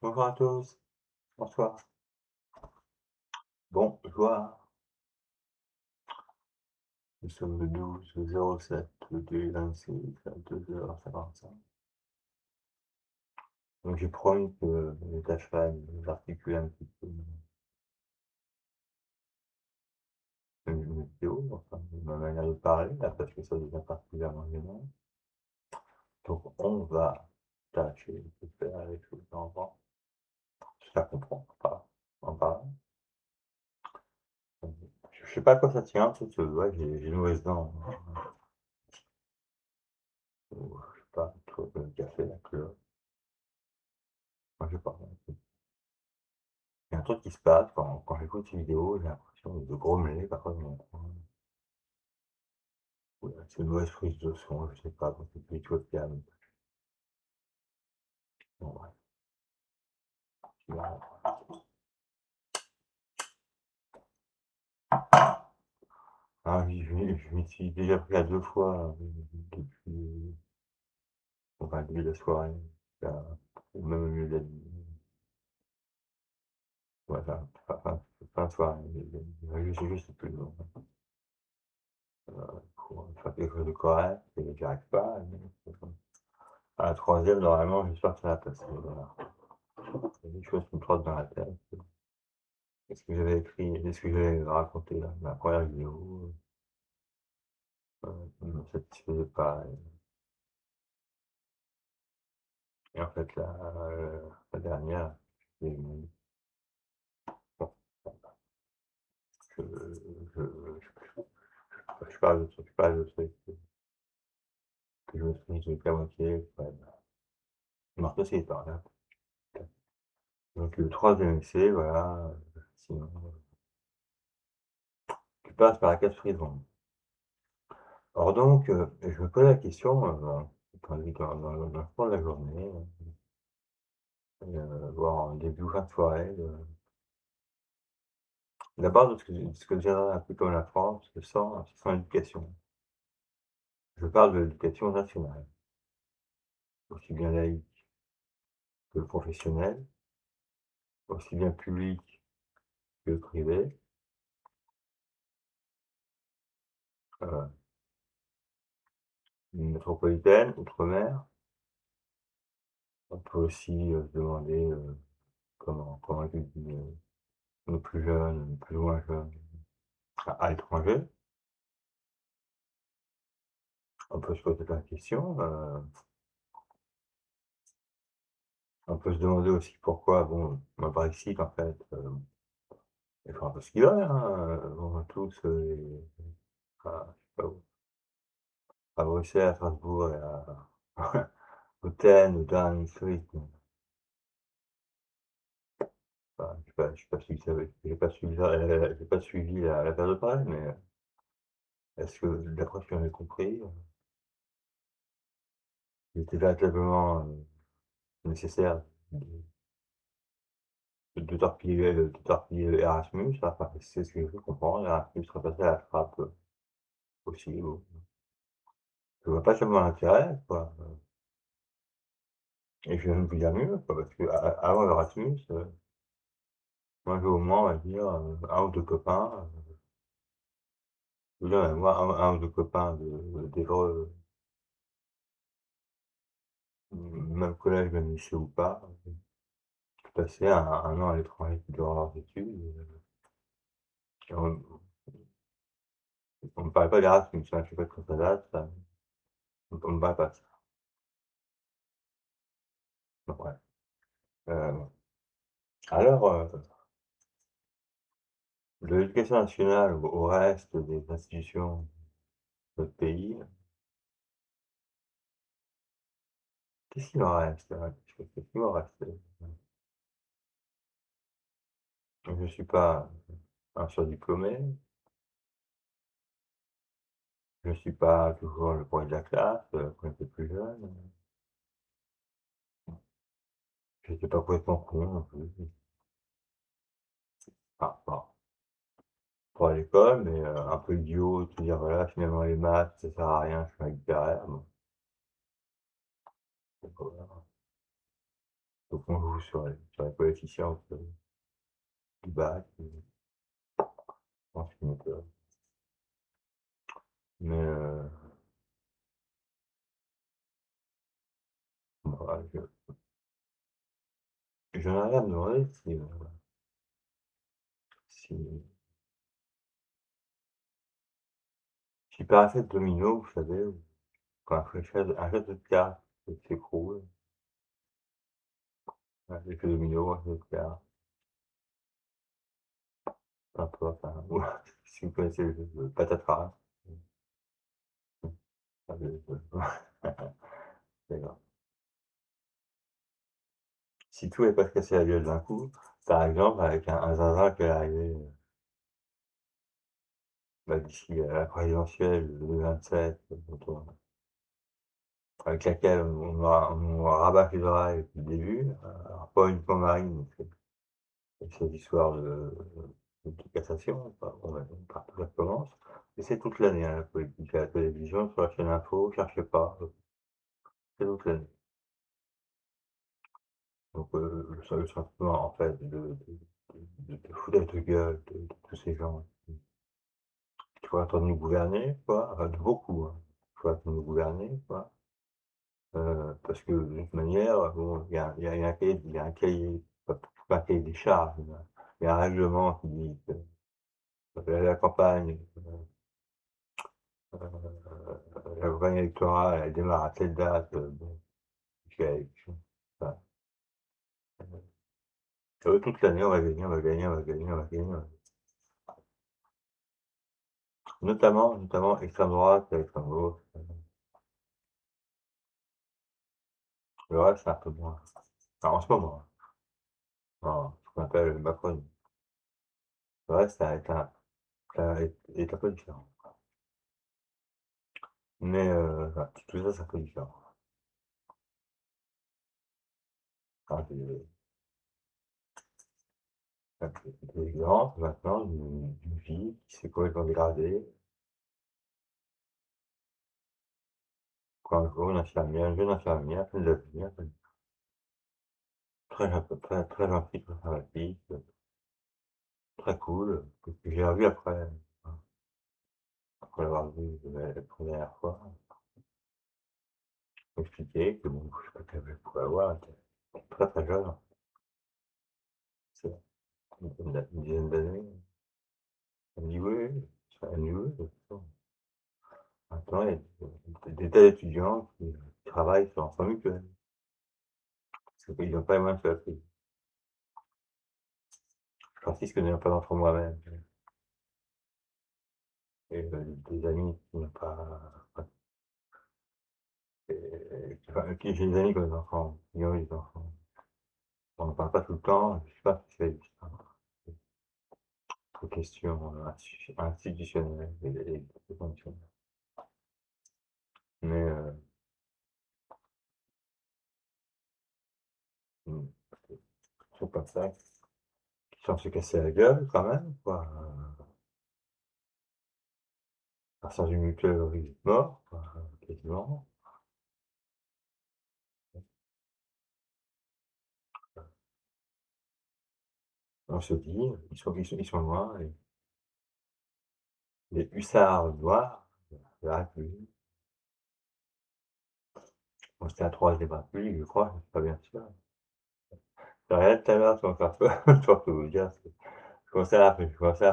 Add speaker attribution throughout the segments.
Speaker 1: Bonjour à tous, bonsoir. Bon, je vois, nous sommes le 12/07/2026 à 2h55. Donc j'ai promis que je tâcherais d'articuler un petit peu une vidéo, enfin ma manière de parler, là, parce que ça devient particulièrement gênant. Donc on va tâcher de faire les choses en grand. Ça comprend, pas en parlant. Je sais pas à quoi ça tient, tu sais, ouais, j'ai une mauvaise dent, ou je sais pas, trop le café, la clope, moi je sais pas. Il y a un truc qui se passe quand j'écoute une vidéo, j'ai l'impression de grommeler parfois dans mon coin. Ouais, c'est une mauvaise prise de son, je sais pas, quand c'est plus calme. Bon bref, là, ah oui, je m'y suis déjà pris à 2 fois, depuis, enfin le début de la soirée jusqu'à ou même au milieu de la nuit. Ouais, fin de soirée, je sais plus, bon, pour faire quelque chose de correct et j'y arrive pas, à la 3e normalement j'espère que ça va passer, voilà. Il y a des choses qui me trottent dans la tête. Est-ce que j'avais écrit est-ce que j'avais raconté ma première vidéo, ne me satisfaisait pas et en fait la dernière, j'ai bon, je je je parle de trucs que je maîtrise qu'à moitié, ouais, bah, marche aussi par là. Donc le 3e essai, voilà, sinon, tu passes par la case suivante. Alors donc, je me pose la question, dans le cours de la journée, voire en début ou fin de soirée, d'abord de ce que j'aimerais un peu comme la France, sans éducation. Je parle de l'éducation nationale, aussi bien laïque que professionnelle, aussi bien publique que privée, heu, métropolitaine, outre-mer. On peut aussi, se demander, comment étudient, nos plus jeunes, nos plus moins jeunes à l'étranger. On peut se poser plein de questions, on peut se demander aussi pourquoi, bon, le Brexit en fait, ils font un peu ce qu'ils veulent, hein, on va tous, je sais pas où, à Bruxelles, à Strasbourg et à Athènes ou Downing Street, enfin, je sais pas si vous savez, j'ai pas suivi l'affaire de près, mais est-ce que d'après ce que j'ai compris, il était véritablement, nécessaire de torpiller Erasmus? Enfin, c'est ce que je comprends, Erasmus serait passé à la trappe, aussi, bon, je vois pas tellement l'intérêt, quoi, et je vais même vous dire mieux, quoi, parce qu'avant Erasmus, moi j'ai au moins, on va dire, 1 ou 2 copains, je veux dire, moi, un ou 2 copains d'Évreux, même collège, même lycée ou pas, qui passaient un an à l'étranger durant leurs études, et on me parlait pas d'Erasmus, hein, je sais pas quand ça date, ça, on me parlait pas de ça. Bon bref, alors, de l'éducation nationale au reste des institutions de notre pays, qu'est-ce qu'il en reste, qu'est-ce qu'il m'en reste? Je ne suis pas un surdiplômé, je ne suis pas toujours le premier de la classe, quand j'étais plus jeune, j'étais pas complètement con non plus. Enfin, pas à l'école, mais un peu idiot, de se dire: «Voilà, finalement les maths, ça sert à rien, je fais un littéraire», bon, donc voilà. faut qu'on joue sur les coefficients du bac, je pense mais voilà, j'en ai rien à me demander si si par effet de domino, vous savez, quand un château de cartes s'écroule, un effet domino, un château de cartes, peu importe, enfin, ou si vous connaissez le jeu de Patatras, enfin, d'accord. Si tout n'est pas se casser la gueule d'un coup, par exemple avec un zinzin qui est arrivé, bah, d'ici à la présidentielle de 2027, dont avec laquelle on rabâche les oreilles depuis le début, alors pas uniquement Marine, c'est cette histoire de cassation, enfin, bon, bah, partout ça commence et c'est toute l'année, hein, la politique à la télévision, sur la chaîne info, cherchez pas, c'est toute l'année. Donc le sentiment en fait de foutage de gueule de tous ces gens qui faut attendre de nous gouverner quoi, de beaucoup, hein. Il faut attendre de nous gouverner quoi, parce que de toute manière, bon, il y a un cahier, pas un cahier des charges, mais il y a un règlement qui dit que la campagne, la campagne électorale, elle démarre à telle date, bon, jusqu'à l'élection. Enfin, toute l'année, on va gagner, on va gagner, on va gagner, on va gagner, notamment extrême droite, extrême gauche, le reste, c'est un peu moins. Enfin, en ce moment, ce qu'on appelle le macronisme. Le reste, est un peu différent. Mais enfin, tout ça, c'est un peu différent. Enfin, des exemples maintenant d'une vie qui s'est complètement dégradée. Quand un jour, une jeune infirmière, pleine d'avenir, très gentille, très sympathique, très cool, que j'ai revu après l'avoir vu la première fois, m'expliquer que bon, je sais pas quel âge elle pouvait avoir, elle était très, très jeune, c'est une dizaine d'années. Elle me dit: «Oui, oui». Elle me dit: «Oui, de toute façon, maintenant il y a des tas d'étudiants qui travaillent sans mutuelle, parce qu'ils ont pas les moyens de se la payer». Je précise que n'ayant pas d'enfant moi-même et des amis qui n'ont pas enfin, j'ai des amis qui ont des enfants, qui ont eu des enfants. On n'en parle pas tout le temps, je suis pas spécialiste, hein, aux questions, institutionnelles et fonctionnelles. Mais mmh, des trucs comme ça, qui sont se casser la gueule quand même, quoi, sans une mutuelle, au risque de mort, quoi, quasiment. On se dit: «Ils sont loin les hussards noirs de la République». Bon, c'était un 3e République, je crois, je suis pas bien sûr. J'ai regardé tout à l'heure sur Carrefour, pour tout vous dire, je commençais à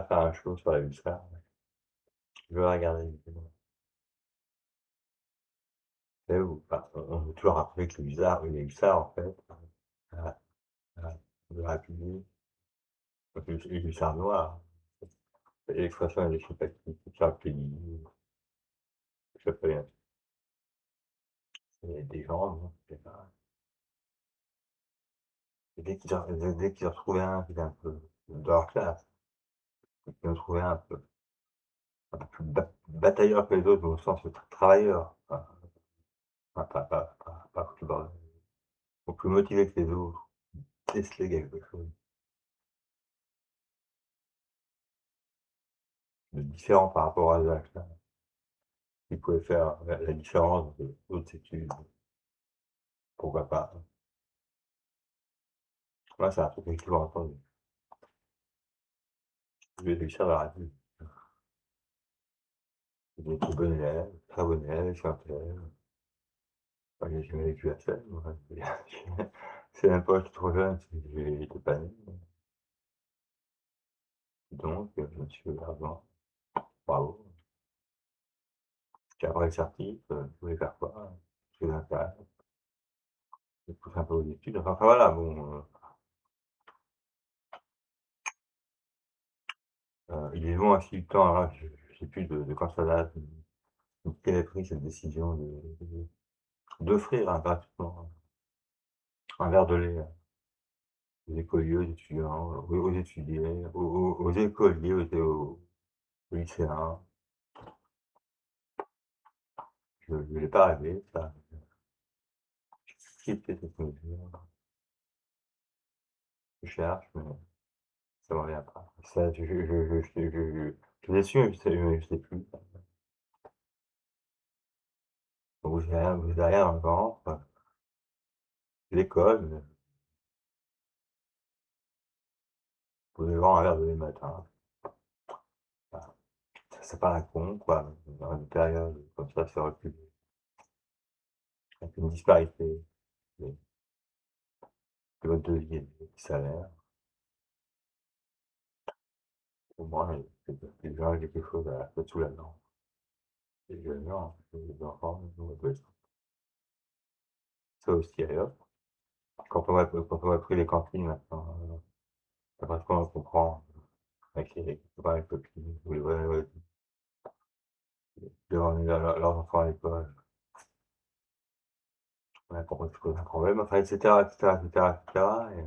Speaker 1: faire un show sur les hussards. Je vais regarder justement. Et où enfin, on veut toujours rappeler que les hussards en fait, voilà, voilà, de la République, donc les hussards noirs. L'expression elle est sympathique, Charles Péguy, je sais pas bien, c'est des gens, bon, c'est pas et dès qu'ils en trouvaient un qui était un peu de leur classe, qu'ils en trouvaient un peu plus batailleur que les autres, mais au sens travailleur, pas plus bas, ou plus motivé que les autres, déceler quelque chose de différent par rapport à eux, qui pouvait faire la différence de d'autres études, pourquoi pas. Moi, c'est un truc que j'ai toujours entendu. Je vais réussir à l'arrêter. J'ai été bon élève, très bon élève, excellent élève. Enfin, j'ai jamais vécu la scène, moi. C'est même pas, j'étais trop jeune, j'étais pas né. Donc, je me suis fait l'argent. Bravo. Puis après le certif, je voulais faire quoi? Je faisais un stage, j'ai poussé un peu aux études. Enfin voilà, bon, il est long ainsi le temps, là, je sais plus de quand ça date, qui avait pris cette décision d'offrir, gratuitement un verre de lait aux écoliers, aux étudiants, aux étudiés, aux écoliers, aux lycéens. Je l'ai pas rêvé ça. Qui était cette mesure? Je cherche, mais ça me revient pas. Ça, je l'ai su, mais je sais plus. Vous avez rien dans le ventre, l'école, vous devez boire un verre de lait le matin. Voilà. Ça paraît con, quoi, dans une période comme ça aurait pu avec une disparité de de mode de vie et de salaire. Pour moi, les gens ont quelque chose à mettre sous la dent. Les jeunes gens, les enfants, nous, on ça aussi ailleurs. Quand on va pris les cantines maintenant, d'après ce qu'on comprend avec les copains, les copines, ou les ouais, de ramener leurs enfants à l'école, on a compris que ça pose un problème, enfin et cetera et cetera et cetera et cetera et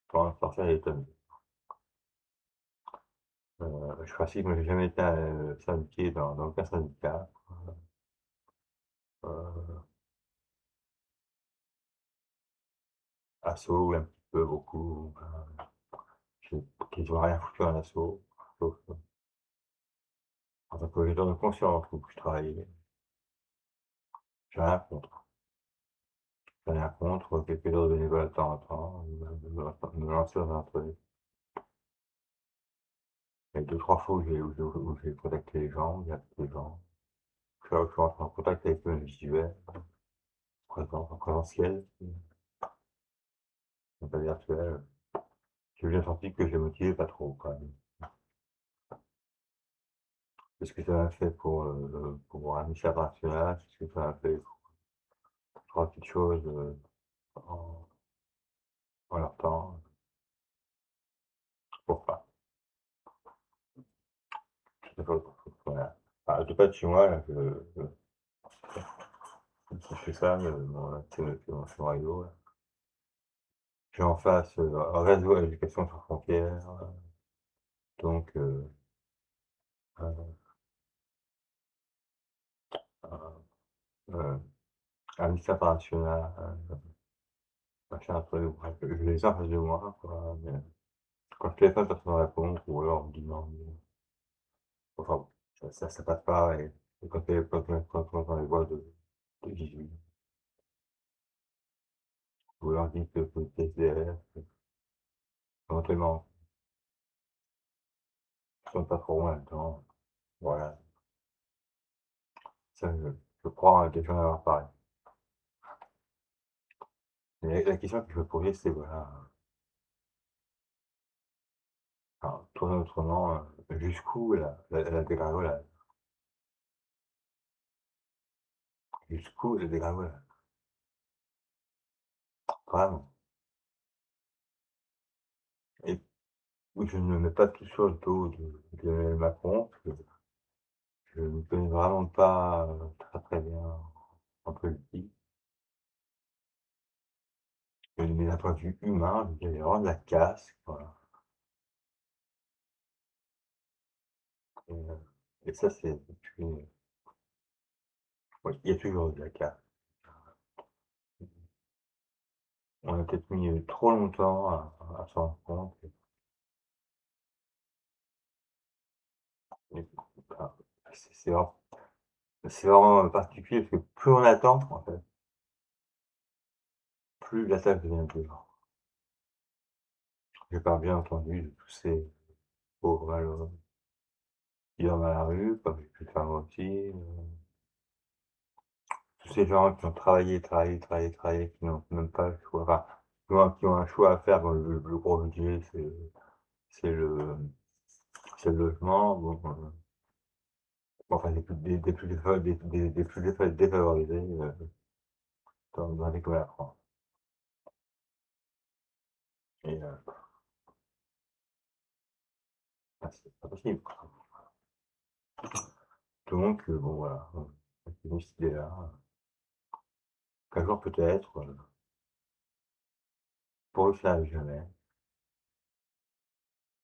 Speaker 1: pour ça, elle est étonnée. Je précise que moi j'ai jamais été, syndiqué dans aucun syndicat. Heu, Asso, oui un petit peu, beaucoup, j'ai quasiment rien foutu en asso, sauf, en tant que résident de conscience où je travaillais. J'ai rien contre. J'ai rien contre, quelques heures de bénévolat de temps en temps, me lancer dans un truc. Il y a 2-3 fois où j'ai contacté les gens, j'ai appelé les gens. Je suis rentré en contact avec eux visuel, en présentiel, non pas virtuel. J'ai bien senti que je les motivais pas trop quand même. Qu'est-ce que ça m'a fait pour Amnesty International? Qu'est-ce que ça m'a fait pour 3 petites choses, en en leur temps? Pour pas. Je sais pas, voilà. À 2 pas de chez moi là, je fais ça, bon, c'est mon scénario là. J'ai en face, un réseau à éducation sans frontières, donc heu, heu, Amnesty International, machin truc, bref, je les ai en face de moi quoi, mais quand je téléphone, personne ne répond ou alors on me dit: «Non, mais» enfin bon, ça passe pas et quand on les voit de visu, vous leur dites que vous êtes SDF, éventuellement, ils sont pas trop loin là-dedans, voilà. Ça, je crois déjà en avoir parlé. Mais la question qu'il faut poser, c'est voilà, enfin, tourner autrement, jusqu'où la dégringolade? Jusqu'où la dégringolade? Vraiment. Et je ne mets pas tout sur le dos d'Emmanuel Macron, parce que je ne connais vraiment pas, très, très bien en politique. Mais d'un point de vue humain, je veux dire, il y a vraiment de la casse, voilà. Et ça, c'est depuis, ouais, il y a toujours de la casse. On a peut-être mis, trop longtemps à s'en rendre compte et enfin, c'est vraiment particulier parce que plus on attend, en fait, plus la tâche devient dure. Je parle bien entendu de tous ces pauvres malheureux qui dorment à la rue, comme j'ai pu le faire moi aussi, tous ces gens qui ont travaillé, travaillé, travaillé, travaillé, qui n'ont même pas le choix, enfin, qui ont un choix à faire. Bon, le gros budget, c'est le c'est le logement, bon, enfin des plus défavorisés, dans les la France. Et bah, c'est pas possible, quoi. Tout le monde que bon voilà, avec cette idée-là, qu'un jour peut-être, pour le faire jamais,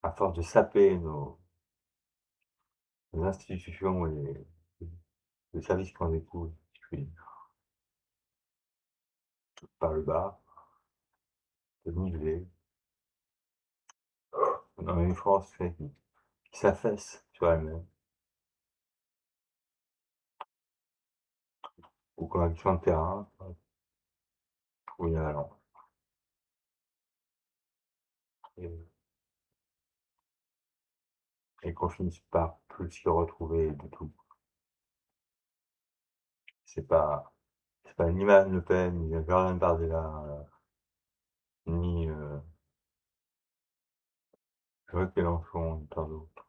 Speaker 1: à force de saper nos institutions et le service qu'on écoute, si je puis dire, par le bas, de niveler. On a une France qui s'affaisse sur elle-même, ou qu'on a besoin de terrain, ou une avalanche. Et et qu'on finisse par plus s'y retrouver du tout. C'est pas c'est pas ni Marine Le Pen, ni Jordan Bardella, ni, Jean-Luc Mélenchon, ni tant d'autres,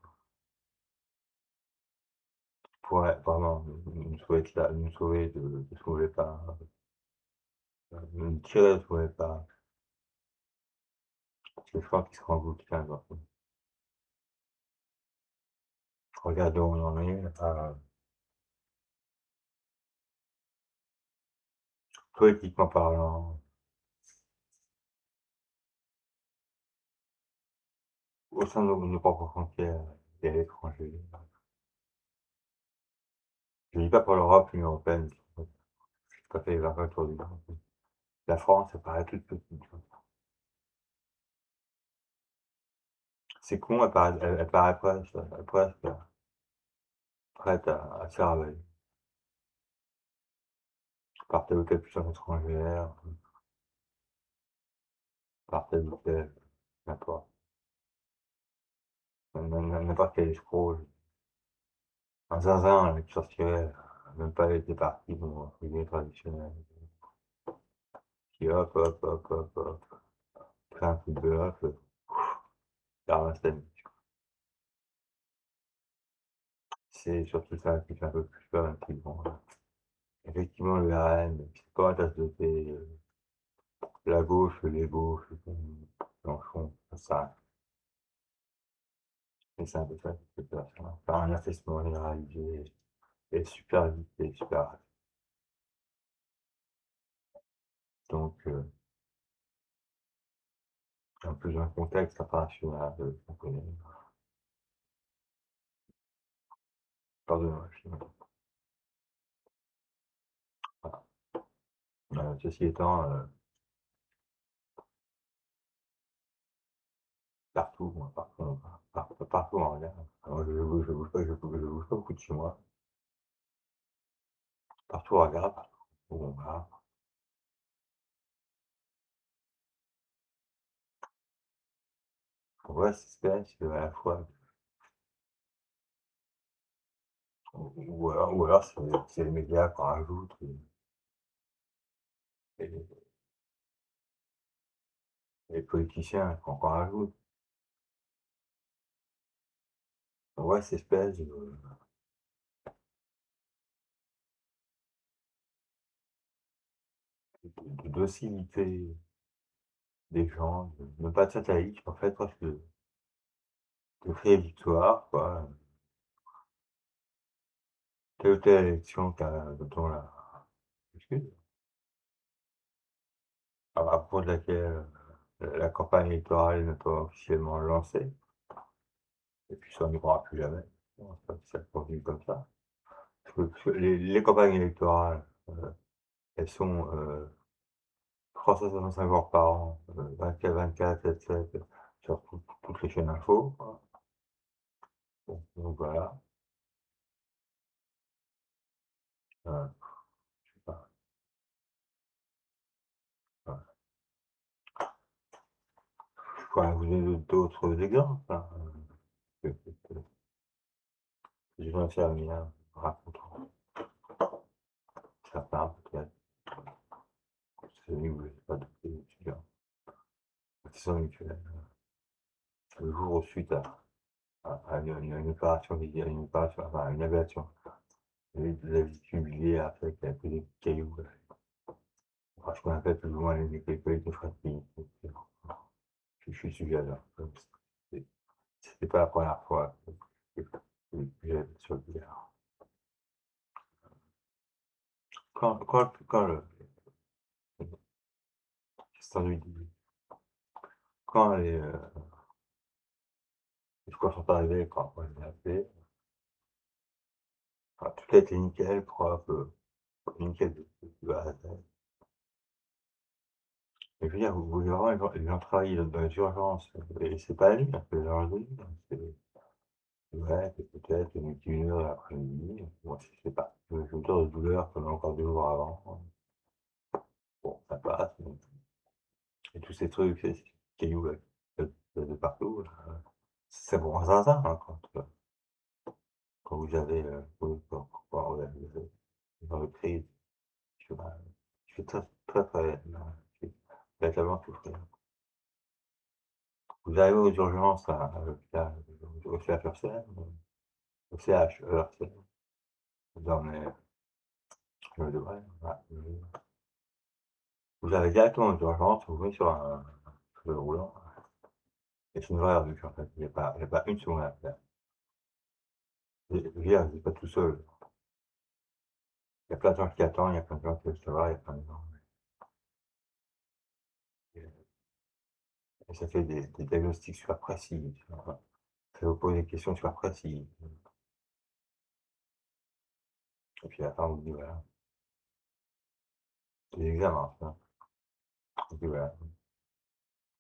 Speaker 1: pourraient vraiment nous sauver nous sauver de ce mauvais pas, nous tirer de ce mauvais pas, parce que je crois qu'ils seront engloutis un jour. Regardons où on en est, politiquement parlant, au sein de nos propres frontières et à l'étranger. Je dis pas pour l'Europe, l'Union européenne, qui sont tout à fait 20 tours du monde. La France, ça paraît toute petite. C'est con, elle paraît presque prête à se faire avaler par telle ou telle puissance étrangère, par tel ou tel n'importe, n'importe quel escroc, un zinzin là qui sortirait, même pas avec des partis, bon, entre guillemets traditionnels, qui hop, fait un coup de bluff, ça ramasse la mise. C'est surtout ça qui fait un peu plus peur, et puis bon, effectivement le RN, c'est pas ma tasse de thé, la gauche, les gauches, Mélenchon, ça, et c'est un peu ça qui fait peur, ça. Par un affaissement généralisé et super vite et super rapide. Donc, en plus dans le contexte international qu'on connaît. Pardonnez-moi, voilà. Ceci étant, partout, moi, partout en regarde. Alors je bouge pas, je bouge pas beaucoup de chez moi. Partout on regarde, partout où on va. On voit cette espèce à la fois, ou alors c'est les médias qu'on rajoute et les politiciens qu'on rajoute. On voit cette espèce de docilité des gens, même pas de satellite, en fait, presque de crier victoire, quoi. Telle ou telle élection dont on a discute, à propos de laquelle, la campagne électorale n'est pas officiellement lancée, et puis ça n'arrivera plus jamais. Bon, ça continue comme ça. Parce que les campagnes électorales, elles sont, 365 jours par an, 24/24, 7/7, sur toutes les chaînes info, quoi. Bon, donc voilà, je sais pas, voilà. pourrais vous donner d'autres exemples, hein, que j'ai lancé à mien racontant certains peut-être, celui où je sais pas de étudiants qui sont mutuelles. Le jour où suite à une opération une opération, enfin une ablation, j'ai eu des avicules liées avec des cailloux, enfin ce qu'on appelle plus ou moins les électrophréniques. Je suis sujet à ça. C'est c'était pas la première fois que j'avais sur le billard. Quand le c'est lui dit, quand les joueurs sont arrivés, quand moi je l'ai appelé, enfin tout a été nickel, propre, nickel de A à Z. Mais je veux dire, vous voulez vraiment les gens travaillent dans les urgences et c'est pas la nuit, hein, c'est les heures de nuit, hein, ouais, c'est peut-être 1 heure l'après-midi, moi je sais pas. Je meurs de douleur comme encore 2 jours avant. Bon, ça passe, mais et tous ces trucs, ces cailloux là, de partout là, c'est bon zinzin, hein, quand vous avez, quand vous avez dans le crise, je je suis très, très, très, je suis véritablement souffrir. Vous arrivez aux urgences à l'hôpital, au CHU Hersel, au CH Hersel, dans mes je devrais, voilà, vous arrivez directement aux urgences, vous venez sur un fauteuil roulant et c'est une vraie heure en fait, il y a pas une seconde à perdre. Je veux dire, vous êtes pas tout seul. Il y a plein de gens qui attendent, il y a plein de gens qui veulent savoir, il y a plein de gens et ça fait des diagnostics super précis, tu vois? Ça vous pose des questions super précises et puis à la fin, on vous dit voilà, c'est l'examen, tu vois? On dit voilà,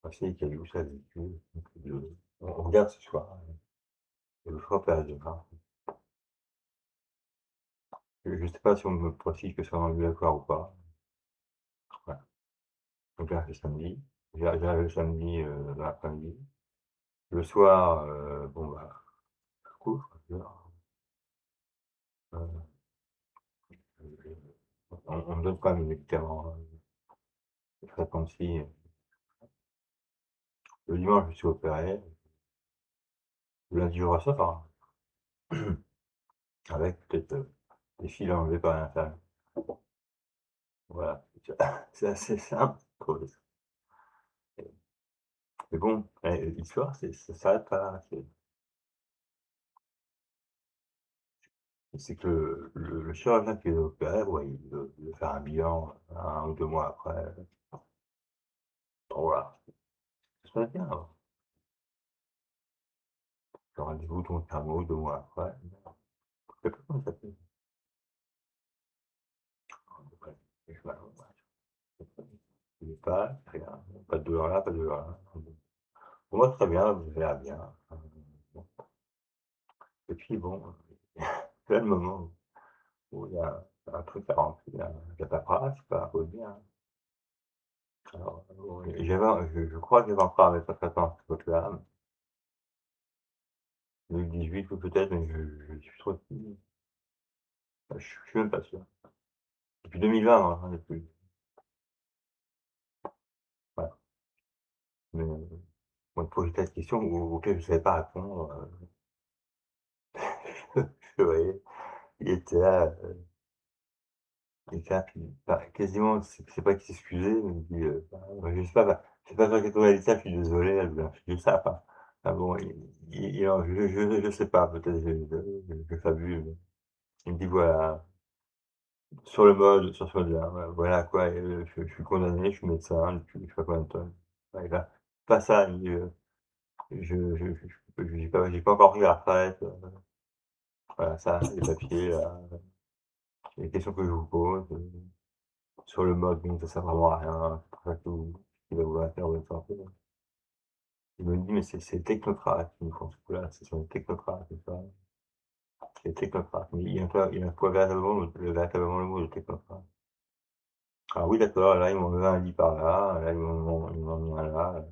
Speaker 1: voici les cailloux, ça véhicule, donc on regarde ce soir et le choix perdu, hein. Je sais pas si on me précise que c'est en ambulatoire ou pas. Voilà, donc là, c'est samedi. J'arrive le samedi, dans l'après-midi. Le soir, bon, bah, je couche, quoi, on me donne quand même des médicaments, des traitements psy. Le dimanche, je suis opéré. Le lundi, je ressors, avec peut-être, des fils enlevés par l'infirmière. Voilà, c'est assez simple, quoi. Mais bon, l'histoire, ça s'arrête pas là. C'est que le chirurgien qui les a opérés, ouais, il veut faire un bilan 1 ou 2 mois après. Voilà, ça se passe bien, hein. Le rendez-vous donc 1 mois ou 2 mois après. Je sais pas comment ça s'appelle. Ouais, et voilà, pas, rien, pas de douleur là, pas de douleur là. Pour moi, très bien, vous verrez bien. Bon, et puis bon, là, le moment où il y a un truc à remplir, la paperasse, quoi, faut le dire, hein. Alors, je crois que j'avais encore un médecin traitant à cette époque-là, 2018 ou peut-être, mais je suis trop je suis même pas sûr. Depuis 2020, moi, j'en ai plus. Voilà, mais on me posait tas de questions auxquelles je ne savais pas répondre, je voyais, il était là, il était là, puis bah, quasiment, c'est pas qu'il s'excusait, mais il dit, bah, je sais pas, bah, c'est pas toi qui as tourné ça, je suis désolé, elle voulait un filet ça, enfin, ah bon, en je sais pas, peut-être je fabule, mais il me dit: «Voilà, sur ce mode-là, voilà quoi, je suis condamné, je suis médecin depuis je sais pas combien de temps». Ouais, bah, pas ça, il me dit, j'ai pas encore pris la retraite, voilà, ça, les papiers là, les questions que je vous pose, sur le mode, bon, ça sert vraiment à rien, c'est pour ça que vous qui va vous maintenir en bonne santé. Il me dit: «Mais c'est les technocrates qui nous font ce coup-là, ce sont les technocrates, c'est ça, c'est les technocrates». Mais il emploie véritablement le mot de technocrate. Ah oui d'accord, là ils m'ont levé un lit par là, là ils m'ont mis un là.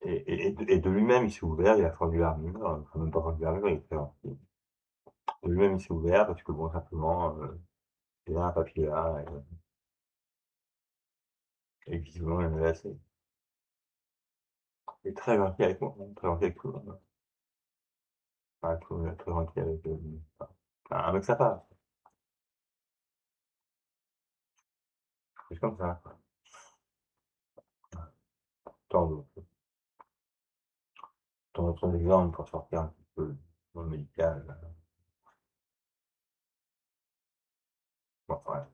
Speaker 1: et de lui-même, il s'est ouvert, il a fendu l'armure, enfin même pas fendu l'armure, il était gentil. De lui-même, il s'est ouvert parce que bon, simplement, il a un papier là et visiblement, il en avait assez. Il est très gentil avec moi, hein, très gentil avec tout le monde, hein. Enfin, très gentil avec, enfin, un mec sympa, c'est comme ça, quoi. Tant d'autres tant d'autres exemples pour sortir un petit peu du monde médical, bon, enfin, bref,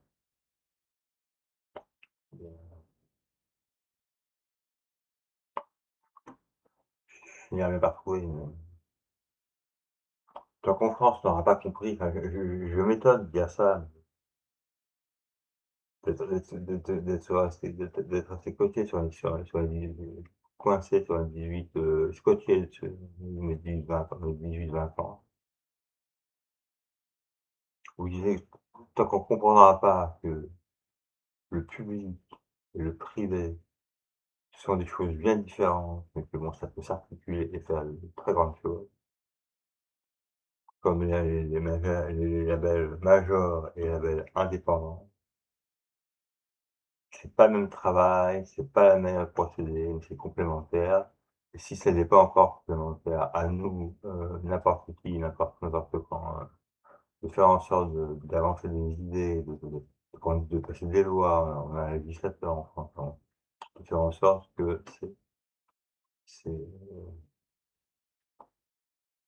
Speaker 1: je n'irai pas retrouver une tant qu'en France, tu n'auras pas compris, enfin, je m'étonne de dire ça, d'être resté coqué sur les 18 coincé sur les 18, scotché sur mes 18-20 ans, mes 18-20 ans, où je disais: «Tant qu'on comprendra pas que le public et le privé sont des choses bien différentes, mais que bon, ça peut s'articuler et faire de très grandes choses», comme les labels majors et les labels indépendants. C'est pas le même travail, c'est pas la même procédé, mais c'est complémentaire et si ça n'est pas encore complémentaire, à nous, n'importe qui, n'importe quand, de faire en sorte d'avancer des idées, de passer des lois. On a un législateur en France, hein, de faire en sorte que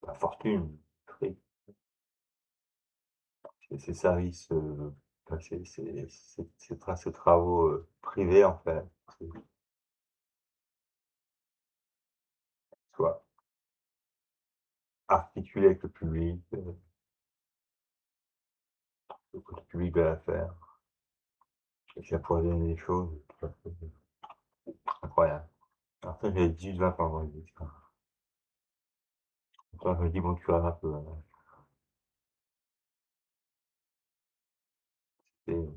Speaker 1: la fortune, fric, ces services, enfin ces travaux, privés en fait, c'est soit articulés avec le public, que le public va la faire. Et ça pourrait donner des choses tout à fait incroyables. Après j'avais 18-20 ans quand je dis ça. Pourtant je me dis: «Bon, tu rêves un peu, hein». C'est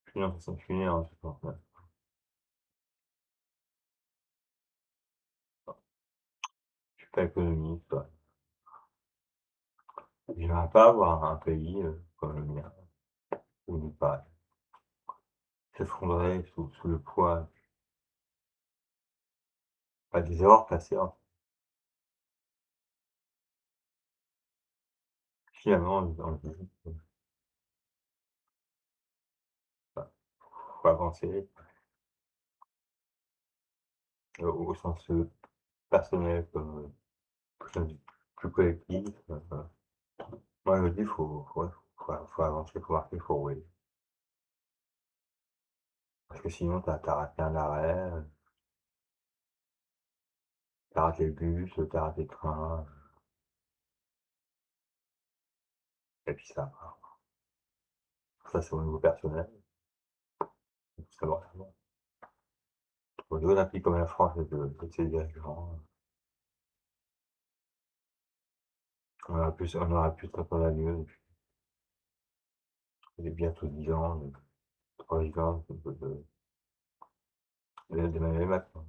Speaker 1: je suis né en 61, en 69. Je suis pas économiste, ouais. J'aimerais pas avoir un pays, comme le mien, où il pas s'effondrer sous le poids, bah, des erreurs passées, hein. Finalement, on se dit: bah, faut avancer, au sens, personnel comme, au sens plus collectif, moi je me dis: «Faut ouais, faut avancer, faut marcher, faut rouler». Parce que sinon tu as raté un arrêt, tu as raté le bus, tu as raté le train, et puis ça part. Ça, c'est au niveau personnel, il faut savoir savoir. Au niveau d'un pays comme la France et de ses dirigeants, on aurait pu s'attendre à mieux depuis bientôt 10 ans, 3 ans d'Emmanuel Macron.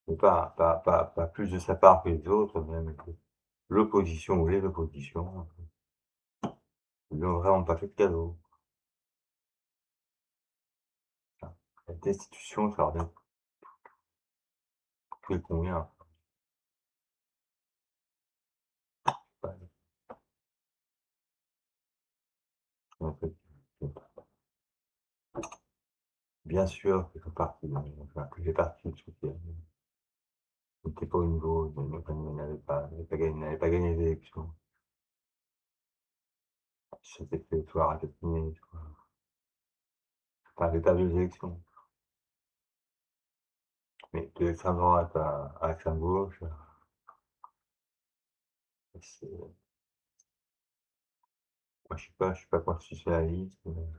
Speaker 1: Mais pas plus de sa part que les autres, même que l'opposition ou les oppositions, ils lui ont vraiment pas fait de cadeau. Enfin, la destitution, ça leur donne tous les combien, ouais, en fait, bien sûr qu'ils font partie, enfin, que j'ai partie de ceux qui n'étaient pas au niveau, n'avaient pas gagné les élections. C'était fait soit racatiner, soit enfin, avait perdu les élections. Mais de l'extrême droite à l'extrême gauche, c'est moi je suis pas constitutionnaliste, mais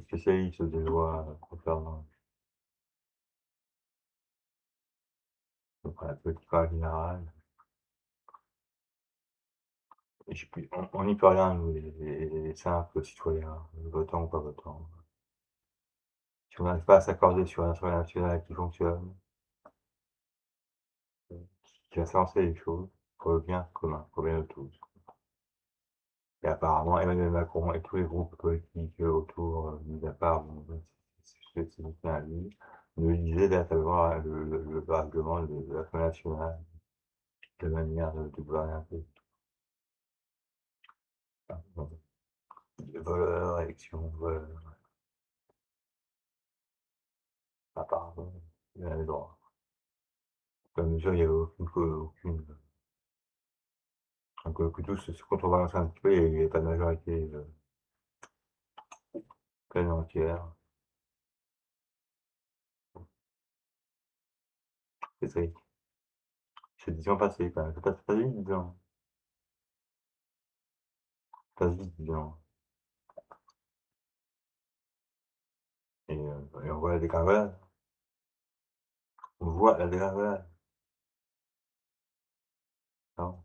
Speaker 1: spécialiste des lois concernant la politique en général. Et je puis on n'y peut rien nous les simples citoyens, votants ou pas votants. si on n'arrive pas à s'accorder sur un instrument national qui fonctionne, qui va faire avancer les choses pour le bien commun, pour le bien de tous. Et apparemment Emmanuel Macron et tous les groupes politiques, autour, mis à part bon, ceux qui soutiennent à lui, nous disaient d'être avoir le règlement de l'Assemblée nationale, de manière de gouverner un peu. Enfin, bon, voleurs, élections, voleurs, apparemment, il avait le droit. Dans la mesure où il y avait aucune que tous se contrebalancent un petit peu, il y avait pas de majorité, pleine et entière. C'est triste. C'est 10 ans passés quand même, ça passe vite 10 ans, ça passe vite 10 ans et on voit la dégringolade, on voit la dégringolade, hein.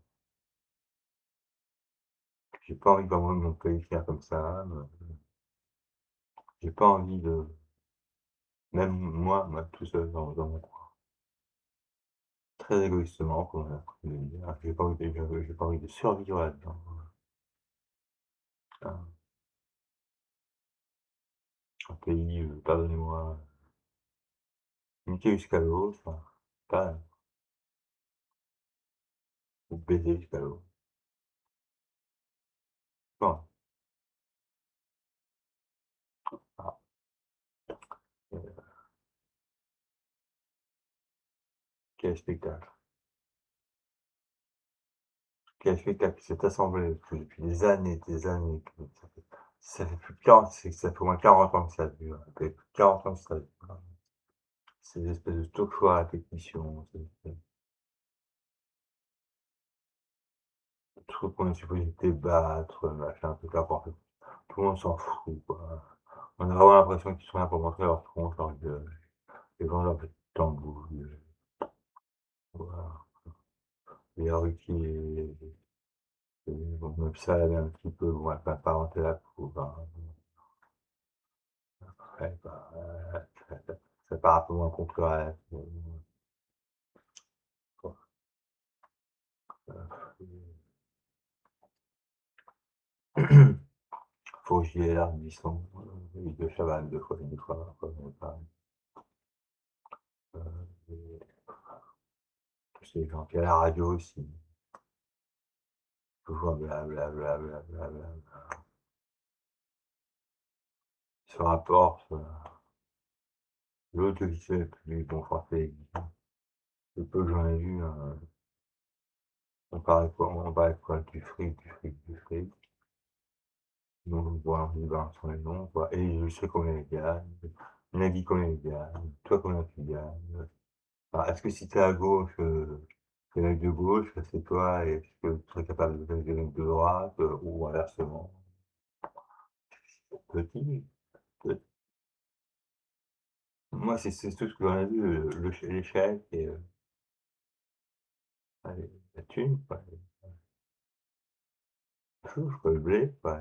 Speaker 1: J'ai pas envie de voir mon pays faire comme ça, j'ai pas envie de même moi tout seul dans mon coin, très égoïstement comme on a coutume de dire, j'ai pas envie de survivre là-dedans, hein. Un pays, pardonnez-moi, niqué jusqu'à l'os, enfin, pas ou baisé jusqu'à l'os. Bon, ah, heu, quel spectacle! Quel spectacle, cette assemblée, que depuis des années, que ça fait plus de 40 c'est ça fait au moins 40 ans que ça dure, ça fait plus de 40 ans que ça dure. Ces espèces de talk show à répétition, ces espèces de trucs qu'on est supposé débattre, machin, tout ça, pour tout le monde s'en fout, quoi. On a vraiment l'impression qu'ils sont là pour montrer leur tronche, leur gueule, et vendre leur petite tambouille, voilà. Les Ruquier, bon, même ça allait un petit peu, bon, elle peut apparenter la coupe, hein. Ouais, bah, ça part un peu moins concurrent, quoi. Fogiel, Ardisson, Hugues de Chavannes, 2 fois, 2 fois, pareil. Et tous ces gens, puis à la radio aussi, toujours bla bla bla bla bla bla. Se rapporte, l'audiovisuel public, bon français existant. Le peu que j'en ai vu, on parlait quoi? Du fric, du fric, du fric. Donc voilà, les bars sont les noms, quoi. Et je sais combien ils gagnent, Nagui combien il gagne, toi combien tu gagnes. Alors, est-ce que si tu es à gauche, tu es un mec de gauche, c'est toi, et est-ce que tu serais capable de devenir des mecs de droite, ou inversement? Petit, peut moi, c'est tout ce que j'en ai vu, l'échec et allez, la thune, quoi, la chose, quoi, le blé, quoi,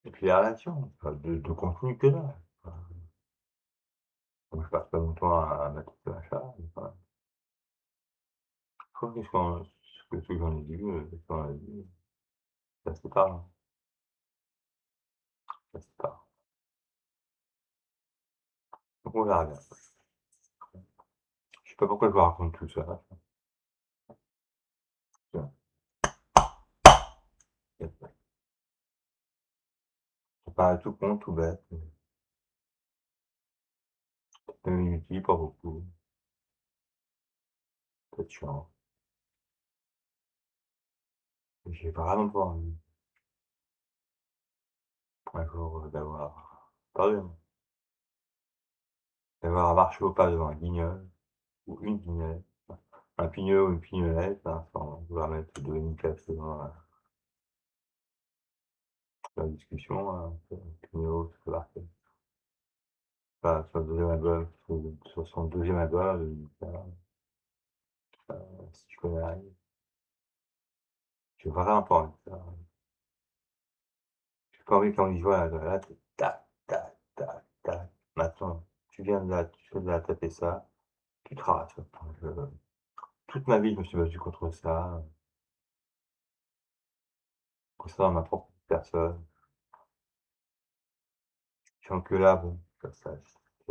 Speaker 1: et puis la relation, enfin, de contenu que dalle, enfin, moi, je passe pas mon temps à mettre tout machin, enfin, je trouve que ce que j'en ai vu, ce qu'on a vu, c'est assez parlant, c'est assez parlant. Donc on verra bien. Je sais pas pourquoi je vous raconte tout ça, tiens, ça paraît tout con, tout bête, même inutile pour beaucoup, peut-être chiant. J'ai vraiment pas envie, un jour, pardon, d'avoir à marcher au pas devant un guignol ou une guignolette, un pigneux ou une pignolette, hein, sans vouloir mettre de Nicasse dans la discussion, hein, Pignot, c'est marqué. Enfin, sur le deuxième album, sur son deuxième album, si tu connais rien, j'ai vraiment pas envie de ça. J'ai pas envie qu'on y voit la tête, tac. tac, tac, tac. Maintenant, tu viens de la taper ça, tu te rases. Je toute ma vie, je me suis battu contre ça, contre ça dans ma propre personne. Sachant que là, bon, ça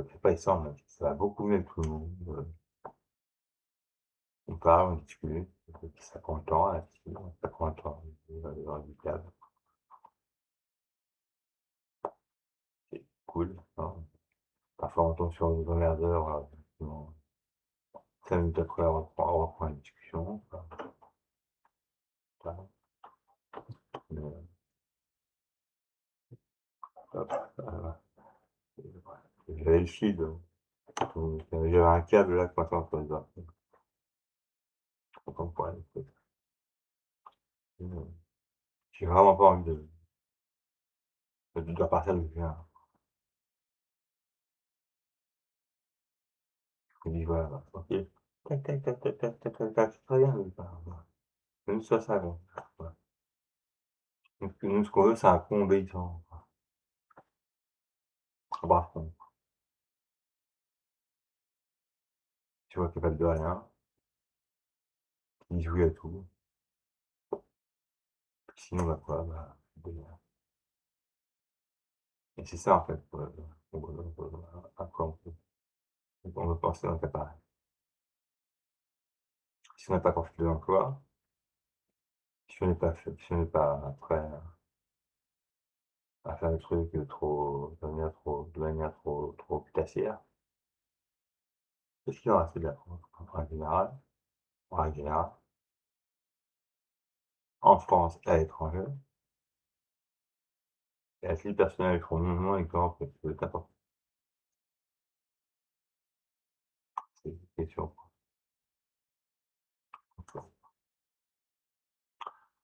Speaker 1: fait pas descendre, ça va beaucoup mieux avec tout le monde, on parle, on discute, ça prend le temps là-dessus, ça prend le temps, du câble, c'est cool, hein. Parfois on tombe sur des emmerdeurs, effectivement, 5 minutes après on reprend la discussion, voilà, mais hop, j'avais le fil, j'avais un câble là coincé entre les doigts, autant pour aller, mmh, j'ai vraiment pas envie de partir de rien. Je me dis: «Voilà, OK, tac, tac, tac, tac, tac, tac, tac, tac, c'est très bien, voilà, même soit ça, bon, voilà. Donc nous, ce qu'on veut, c'est un con obéissant, un brave con, tu vois? Capable de rien, qui dit oui à tout, sinon, bah, quoi, bah, et c'est ça, en fait, après on veut penser dans le cas. Si on n'a pas confiance de l'emploi, si on n'est pas prêt à faire des trucs, de manière trop putassière, qu'est-ce qu'il en reste de la France? En règle générale, en France et à l'étranger, et à titre personnel, je prends mon exemple parce que n'importe c'est une question.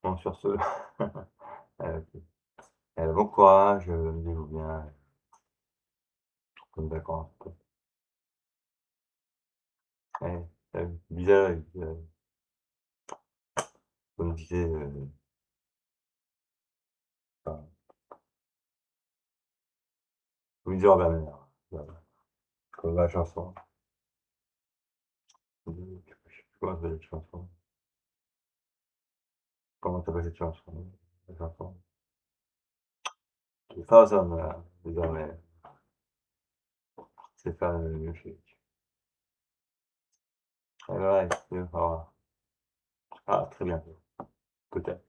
Speaker 1: Bon, sur ce, heu, bon courage, amusez-vous bien, bonnes vacances. Allez, salut, bisous, comme disait, enfin, comme disait Robert Miller, voilà, comme la chanson je sais plus comment s'appelle cette chanson. Comment s'appelle cette chanson? La chanson? «2000, désormais, c'est faire le music». Bye bye, see you, au revoir. À très bientôt, peut-être.